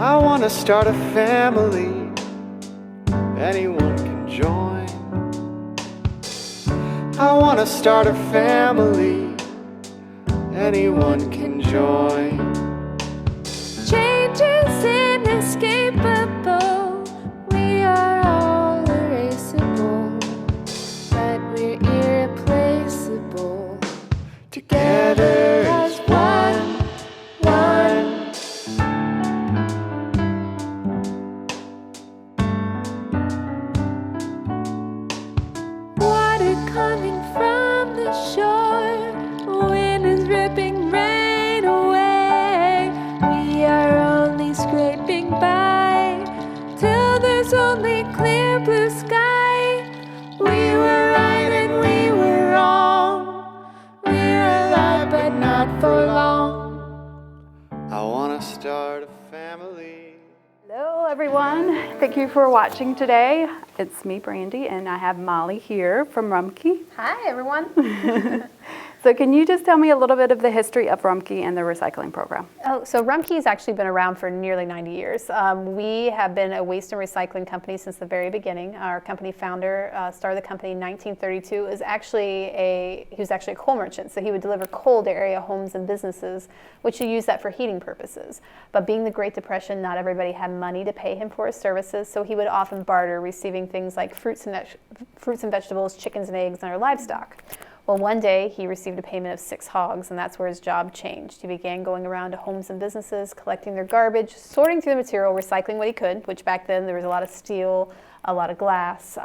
I want to start a family. Anyone can join. I want to start a family. Anyone can join. Change is inescapable. We are all erasable, but we're irreplaceable. Together as one. Water coming from the shore, wind is ripping rain away. We are only scraping by till there's only clear blue sky. We were right and we were wrong. We're alive but not for long. I want to start a family. Hello everyone, thank you for watching today. It's me, Brandy, and I have Molly here from Rumpke. Hi, everyone. So can you just tell me a little bit of the history of Rumpke and the recycling program? So Rumpke's actually been around for nearly 90 years. We have been a waste and recycling company since the very beginning. Our company founder started the company in 1932. He was actually a coal merchant, so he would deliver coal to area homes and businesses, which he used that for heating purposes. But being the Great Depression, not everybody had money to pay him for his services, so he would often barter, receiving things like fruits and vegetables, chickens and eggs, and our livestock. Well, one day he received a payment of 6 hogs, and that's where his job changed. He began going around to homes and businesses, collecting their garbage, sorting through the material, recycling what he could, which back then there was a lot of steel, a lot of glass,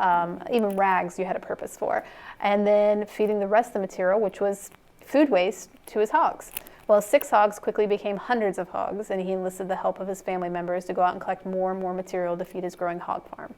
even rags you had a purpose for, and then feeding the rest of the material, which was food waste, to his hogs. Well, 6 hogs quickly became hundreds of hogs, and he enlisted the help of his family members to go out and collect more and more material to feed his growing hog farm.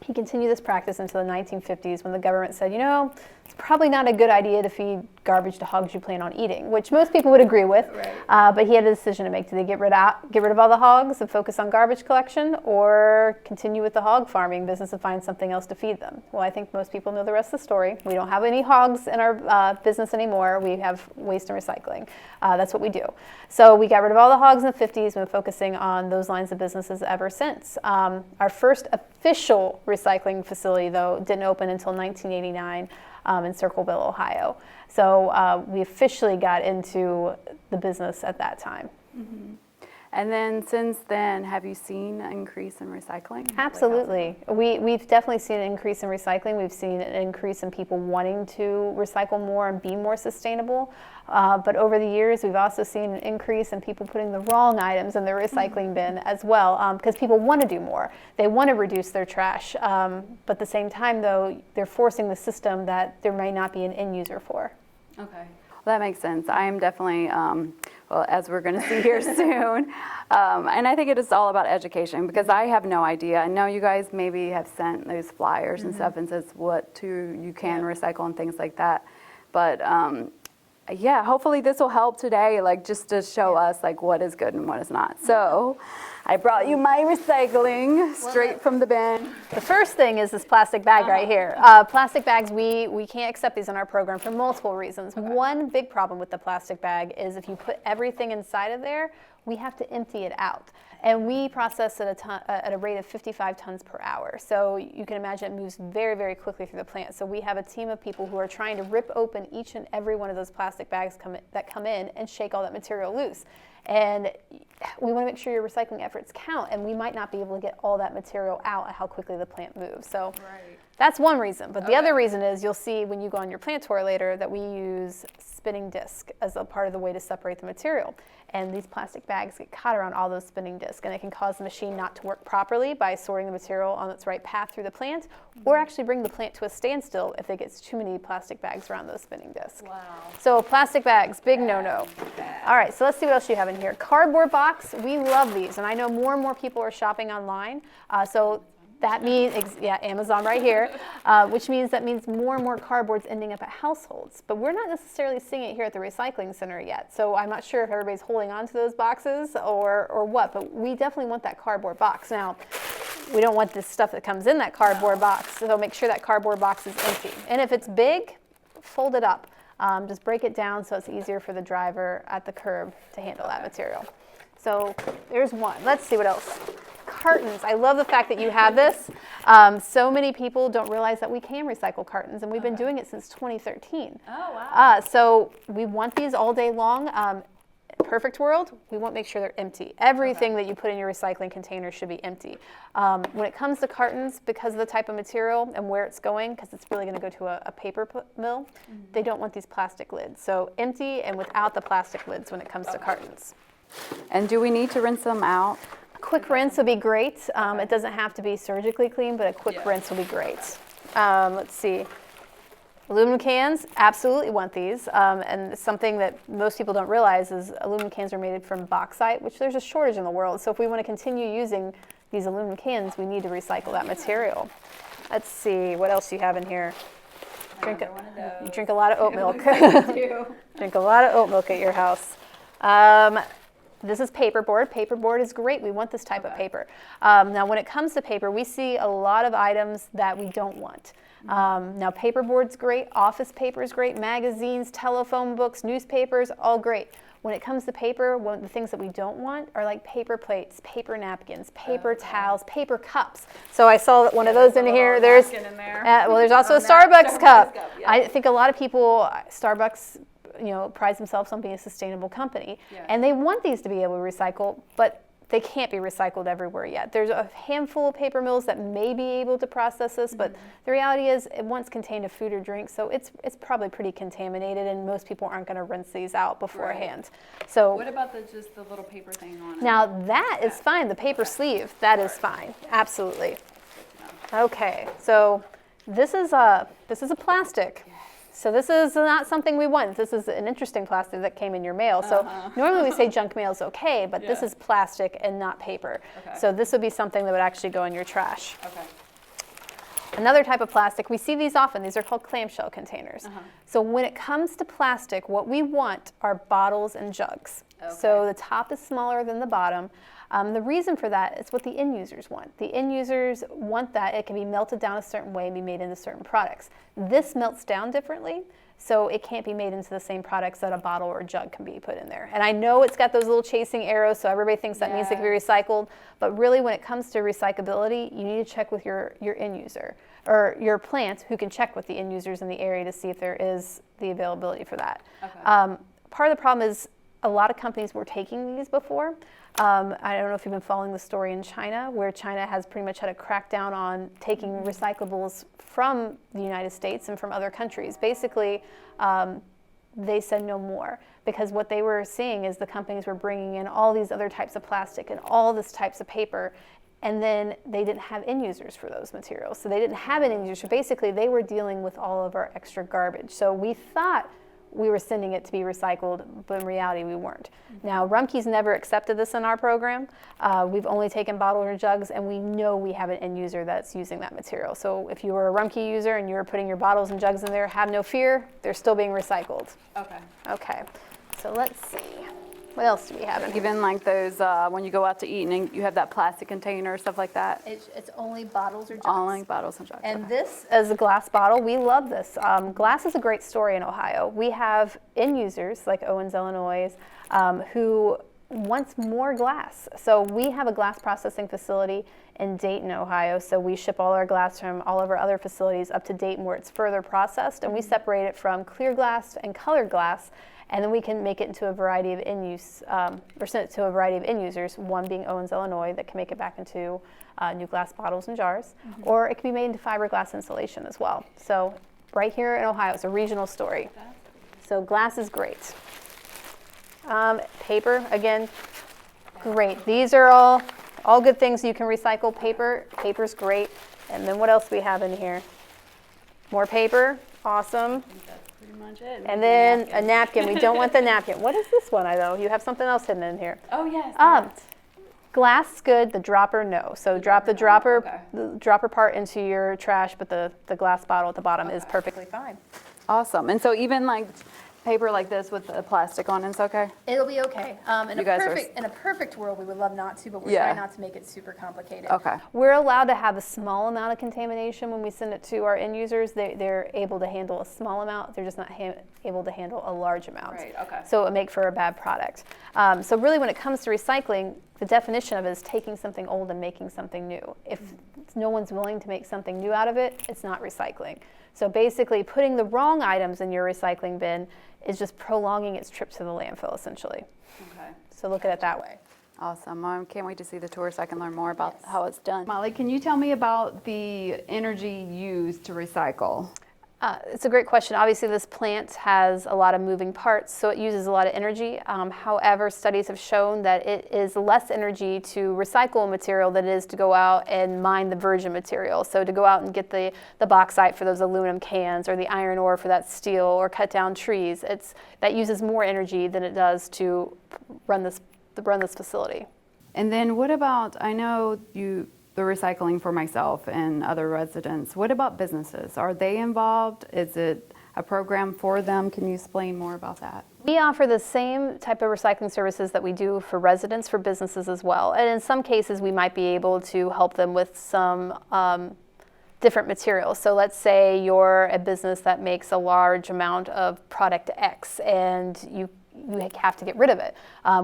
He continued this practice until the 1950s when the government said, you know, it's probably not a good idea to feed garbage to hogs you plan on eating, which most people would agree with. Right. But he had a decision to make. Do they get rid of all the hogs and focus on garbage collection, or continue with the hog farming business and find something else to feed them? Well, I think most people know the rest of the story. We don't have any hogs in our business anymore. We have waste and recycling. That's what we do. So we got rid of all the hogs in the 50s and been focusing on those lines of businesses ever since. Our first official recycling facility, though, didn't open until 1989 in Circleville, Ohio. So we officially got into the business at that time. Mm-hmm. And then since then, have you seen an increase in recycling? Absolutely. We've definitely seen an increase in recycling. We've seen an increase in people wanting to recycle more and be more sustainable. But over the years, we've also seen an increase in people putting the wrong items in their recycling bin as well, because people want to do more. They want to reduce their trash. But at the same time, though, they're forcing the system that there may not be an end user for. Okay. Well, that makes sense. I am definitely, well, as we're going to see here soon, and I think it is all about education, because I have no idea. I know you guys maybe have sent those flyers and stuff and says what you can recycle and things like that. But yeah, hopefully this will help today, like just to show us like what is good and what is not. So I brought you my recycling straight from the bin. The first thing is this plastic bag right here. Plastic bags, we can't accept these in our program for multiple reasons. Okay. One big problem with the plastic bag is if you put everything inside of there, we have to empty it out. And we process at a rate of 55 tons per hour. So you can imagine it moves very, very quickly through the plant. So we have a team of people who are trying to rip open each and every one of those plastic bags that come in and shake all that material loose. And we want to make sure your recycling efforts count, and we might not be able to get all that material out at how quickly the plant moves. So that's one reason. But the other reason is you'll see when you go on your plant tour later that we use spinning disc as a part of the way to separate the material. And these plastic bags get caught around all those spinning discs, and it can cause the machine not to work properly by sorting the material on its right path through the plant, or actually bring the plant to a standstill if it gets too many plastic bags around those spinning discs. Wow. So plastic bags, big no-no. All right, so let's see what else you have in here. Cardboard box, we love these, and I know more and more people are shopping online. So that means, Amazon right here, which means more and more cardboard's ending up at households. But we're not necessarily seeing it here at the recycling center yet. So I'm not sure if everybody's holding on to those boxes or what, but we definitely want that cardboard box. Now, we don't want this stuff that comes in that cardboard box, so make sure that cardboard box is empty. And if it's big, fold it up. Just break it down so it's easier for the driver at the curb to handle that material. So there's one. Let's see what else. Cartons. I love the fact that you have this. So many people don't realize that we can recycle cartons, and we've been doing it since 2013. Oh, wow. So we want these all day long. Perfect world, we want to make sure they're empty. Everything that you put in your recycling container should be empty. When it comes to cartons, because of the type of material and where it's going, because it's really going to go to a paper mill, they don't want these plastic lids. So empty and without the plastic lids when it comes to cartons. And do we need to rinse them out? A quick rinse would be great. It doesn't have to be surgically clean, but a quick rinse will be great. Let's see. Aluminum cans, absolutely want these. And something that most people don't realize is aluminum cans are made from bauxite, which there's a shortage in the world. So if we want to continue using these aluminum cans, we need to recycle that material. Let's see, what else do you have in here? You drink a lot of oat milk. Drink a lot of oat milk at your house. This is paperboard. Paperboard is great. We want this type of paper. Now, when it comes to paper, we see a lot of items that we don't want. Now, paperboard's great. Office paper is great. Magazines, telephone books, newspapers, all great. When it comes to paper, one of the things that we don't want are like paper plates, paper napkins, paper towels, paper cups. So I saw one of those in here. There's well, there's also a Starbucks cup. I think a lot of people, Starbucks, prides themselves on being a sustainable company, and they want these to be able to recycle, but they can't be recycled everywhere yet. There's a handful of paper mills that may be able to process this, but the reality is it once contained a food or drink, so it's probably pretty contaminated, and most people aren't going to rinse these out beforehand. So What about just the little paper thing on it? now that is fine. The paper sleeve, that is fine. Absolutely. Okay, so this is a plastic. So this is not something we want. This is an interesting plastic that came in your mail. So normally we say junk mail is okay, but this is plastic and not paper. So this would be something that would actually go in your trash. Another type of plastic, we see these often. These are called clamshell containers. So when it comes to plastic, what we want are bottles and jugs. So the top is smaller than the bottom. The reason for that is what the end users want. The end users want that it can be melted down a certain way and be made into certain products. This melts down differently, so it can't be made into the same products that a bottle or a jug can be put in there. And I know it's got those little chasing arrows, so everybody thinks that means it can be recycled, but really when it comes to recyclability, you need to check with your end user or your plant who can check with the end users in the area to see if there is the availability for that. Part of the problem is a lot of companies were taking these before. I don't know if you've been following the story in China, where China has pretty much had a crackdown on taking recyclables from the United States and from other countries. Basically, they said no more, because what they were seeing is the companies were bringing in all these other types of plastic and all these types of paper, and then they didn't have end users for those materials. So they didn't have an end user. So basically, they were dealing with all of our extra garbage. So we thought we were sending it to be recycled, but in reality we weren't. Now, Rumpke's never accepted this in our program. We've only taken bottles or jugs, and we know we have an end user that's using that material. So if you were a Rumpke user and you were putting your bottles and jugs in there, have no fear, they're still being recycled. Okay, so let's see. What else do we have in here? Even like those, when you go out to eat and you have that plastic container, stuff like that? It's only bottles or jugs. Only bottles and jugs. And this is a glass bottle. We love this. Glass is a great story in Ohio. We have end users like Owens, Illinois, who wants more glass. So we have a glass processing facility in Dayton, Ohio. So we ship all our glass from all of our other facilities up to Dayton, where it's further processed, and we separate it from clear glass and colored glass. And then we can make it into a variety of end use, or send it to a variety of end users, one being Owens, Illinois, that can make it back into new glass bottles and jars, or it can be made into fiberglass insulation as well. So right here in Ohio, it's a regional story. So glass is great. Paper, again, great. These are all good things you can recycle. Paper's great. And then what else do we have in here? More paper, awesome. Much it. And then a napkin. We don't want the napkin. What is this one, though? You have something else hidden in here. Oh, yes. Glass, good. The dropper, no. So drop the dropper part into your trash, but the glass bottle at the bottom is perfectly fine. Awesome. And so even like paper like this with the plastic on, it's okay? It'll be okay. You guys are In a perfect world, we would love not to, but we're Yeah. trying not to make it super complicated. Okay. We're allowed to have a small amount of contamination when we send it to our end users. They're able to handle a small amount. They're just not able to handle a large amount. Right, okay. So it would make for a bad product. So really, when it comes to recycling, the definition of it is taking something old and making something new. If no one's willing to make something new out of it, it's not recycling. So basically, putting the wrong items in your recycling bin is just prolonging its trip to the landfill, essentially. Okay. So look at it that way. Awesome. Can't wait to see the tour so I can learn more about how it's done. Molly, can you tell me about the energy used to recycle? It's a great question. Obviously, this plant has a lot of moving parts, so it uses a lot of energy. However, studies have shown that it is less energy to recycle material than it is to go out and mine the virgin material. So to go out and get the bauxite for those aluminum cans, or the iron ore for that steel, or cut down trees, that uses more energy than it does to run this facility. And then what about, I know the recycling for myself and other residents. What about businesses? Are they involved? Is it a program for them? Can you explain more about that? We offer the same type of recycling services that we do for residents, for businesses as well. And in some cases, we might be able to help them with some different materials. So let's say you're a business that makes a large amount of product X and you have to get rid of it.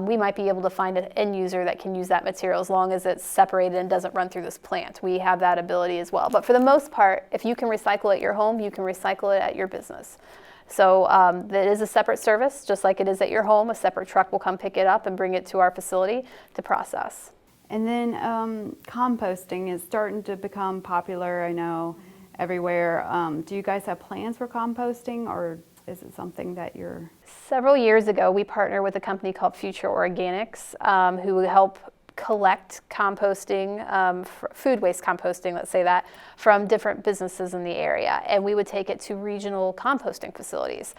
We might be able to find an end user that can use that material as long as it's separated and doesn't run through this plant. We have that ability as well. But for the most part, if you can recycle at your home, you can recycle it at your business. So that is a separate service, just like it is at your home. A separate truck will come pick it up and bring it to our facility to process. And then composting is starting to become popular, I know, everywhere. Do you guys have plans for composting, or is it something that you're... Several years ago, we partnered with a company called Future Organics, who would help collect composting, food waste composting, let's say that, from different businesses in the area. And we would take it to regional composting facilities.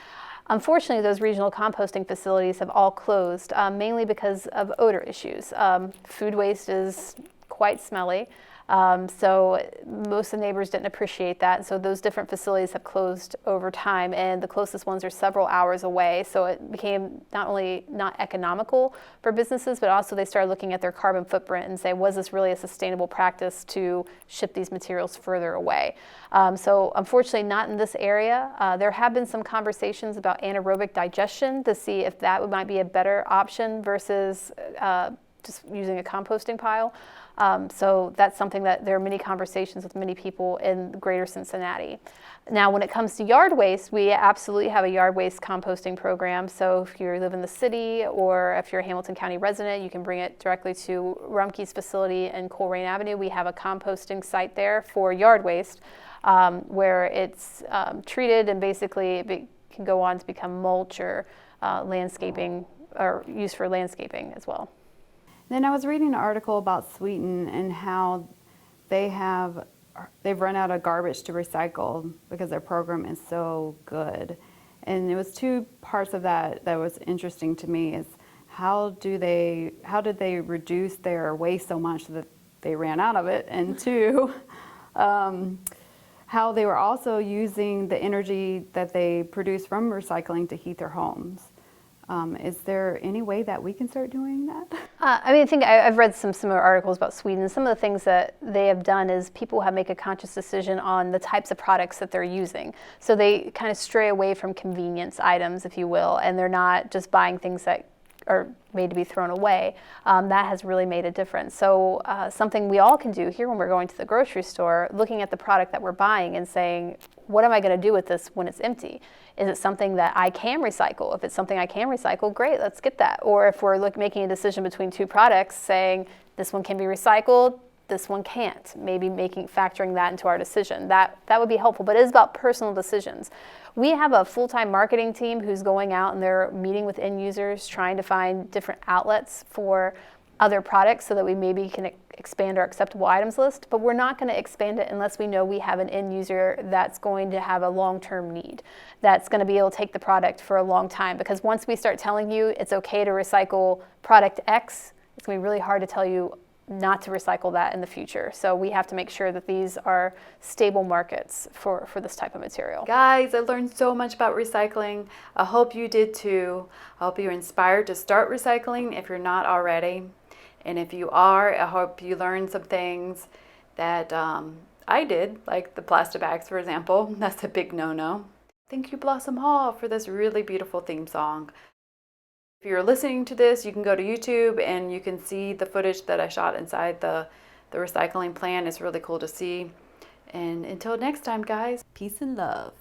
Unfortunately, those regional composting facilities have all closed, mainly because of odor issues. Food waste is quite smelly. So most of the neighbors didn't appreciate that, and so those different facilities have closed over time, and the closest ones are several hours away, so it became not only not economical for businesses, but also they started looking at their carbon footprint and say, was this really a sustainable practice to ship these materials further away? So unfortunately not in this area. There have been some conversations about anaerobic digestion to see if that might be a better option versus just using a composting pile. So that's something that there are many conversations with many people in greater Cincinnati. Now, when it comes to yard waste, we absolutely have a yard waste composting program. So if you live in the city or if you're a Hamilton County resident, you can bring it directly to Rumpke's facility in Colerain Avenue. We have a composting site there for yard waste where it's treated and basically it can go on to become mulch or landscaping, or used for landscaping as well. Then I was reading an article about Sweden and how they've run out of garbage to recycle because their program is so good. And it was two parts of that was interesting to me, is how did they reduce their waste so much that they ran out of it, and two, how they were also using the energy that they produce from recycling to heat their homes. Is there any way that we can start doing that? I think I've read some similar articles about Sweden. Some of the things that they have done is people have make a conscious decision on the types of products that they're using. So they kind of stray away from convenience items, if you will, and they're not just buying things that are made to be thrown away. That has really made a difference. So something we all can do here when we're going to the grocery store, looking at the product that we're buying and saying, what am I going to do with this when it's empty? Is it something that I can recycle? If it's something I can recycle, great, let's get that. Or if we're making a decision between two products, saying this one can be recycled, this one can't, maybe factoring that into our decision. That would be helpful, but it is about personal decisions. We have a full-time marketing team who's going out and they're meeting with end users, trying to find different outlets for other products so that we maybe can expand our acceptable items list, but we're not going to expand it unless we know we have an end user that's going to have a long-term need, that's going to be able to take the product for a long time. Because once we start telling you it's okay to recycle product X, it's going to be really hard to tell you not to recycle that in the future. So we have to make sure that these are stable markets for this type of material. Guys, I learned so much about recycling. I hope you did too. I hope you're inspired to start recycling if you're not already. And if you are, I hope you learned some things that I did, like the plastic bags, for example. That's a big no-no. Thank you, Blossom Hall, for this really beautiful theme song. If you're listening to this, you can go to YouTube and you can see the footage that I shot inside the recycling plant. It's really cool to see. And until next time, guys, peace and love.